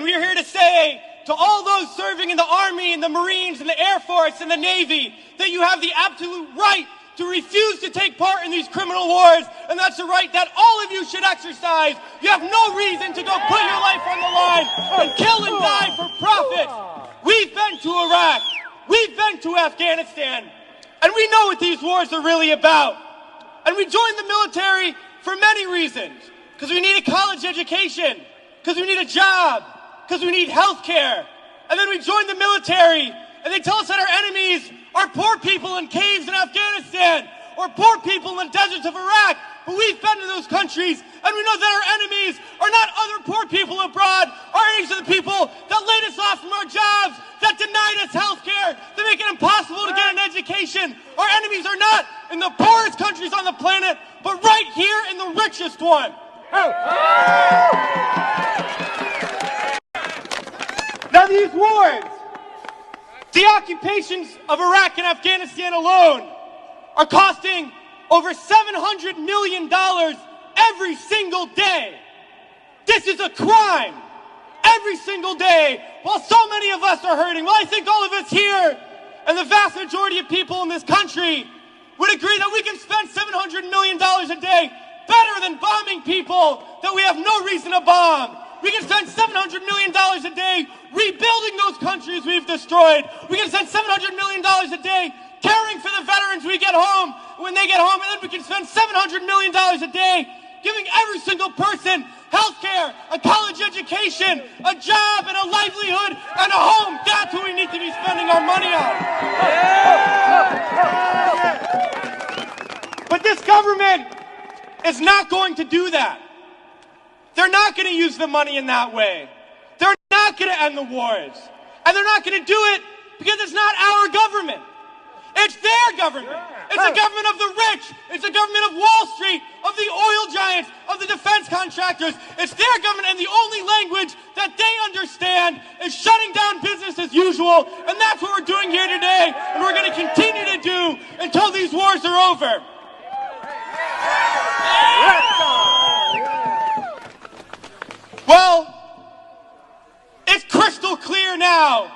we are here to say to all those serving in the Army and the Marines and the Air Force and the Navy that you have the absolute right to refuse to take part in these criminal wars, and that's a right that all of you should exercise. You have no reason to go put your life on the line and kill and die for profit. We've been to Iraq, we've been to Afghanistan, and we know what these wars are really about. And we joined the military for many reasons. Because we need a college education, because we need a job, because we need health care. And then we joined the military, and they tell us that our enemies are poor people in caves in Afghanistan, or poor people in the deserts of Iraq. But we've been to those countries, and we know that our enemies are not other poor people abroad. Our enemies are the people that laid us off from our jobs, that denied us health care, that make it impossible to get an education. Our enemies are not in the poorest countries on the planet, but right here in the richest one. Now these wars, the occupations of Iraq and Afghanistan alone are costing over $700 million every single day. This is a crime every single day, while so many of us are hurting. Well, I think all of us here and the vast majority of people in this country would agree that we can spend $700 million a day better than bombing people that we have no reason to bomb. We can spend $700 million a day rebuilding those countries we've destroyed. We can spend $700 million a day caring for the veterans when they get home, and then we can spend $700 million a day giving every single person health care, a college education, a job, and a livelihood, and a home. That's what we need to be spending our money on. But this government is not going to do that. They're not going to use the money in that way. They're not going to end the wars. And they're not going to do it because it's not our government. It's their government. It's a government of the rich. It's a government of Wall Street, of the oil giants, of the defense contractors. It's their government, and the only language that they understand is shutting down business as usual. And that's what we're doing here today, and we're going to continue to do until these wars are over. Well, it's crystal clear now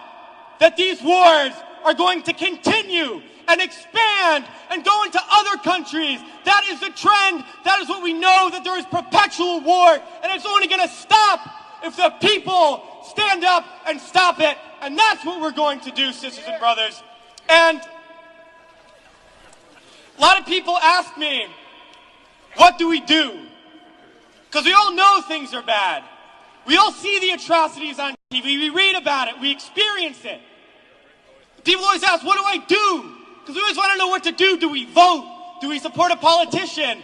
that these wars are going to continue and expand and go into other countries. That is the trend. That is what we know, that there is perpetual war, and it's only going to stop if the people stand up and stop it. And that's what we're going to do, sisters and brothers. And a lot of people ask me, what do we do? Because we all know things are bad. We all see the atrocities on TV. We read about it. We experience it. People always ask, what do I do? Because we always want to know what to do. Do we vote? Do we support a politician?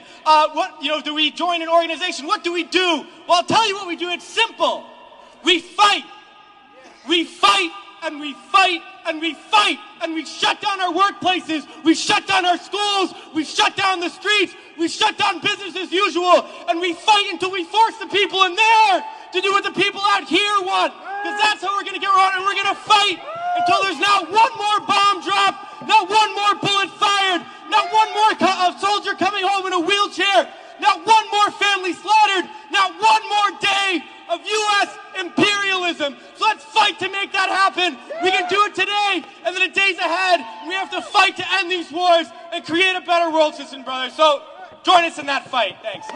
Do we join an organization? What do we do? Well, I'll tell you what we do. It's simple. We fight. We fight and we fight and we fight, and we shut down our workplaces. We shut down our schools. We shut down the streets. We shut down business as usual, and we fight until we force the people in there to do what the people out here want, because that's how we're going to get around, and we're going to fight until there's not one more bomb drop, not one more bullet fired, not one more soldier coming home in a wheelchair, not one more family slaughtered, not one more day of U.S. imperialism. So let's fight to make that happen. We can do it today, and then the days ahead, we have to fight to end these wars and create a better world, sisters and brothers. So join us in that fight. Thanks.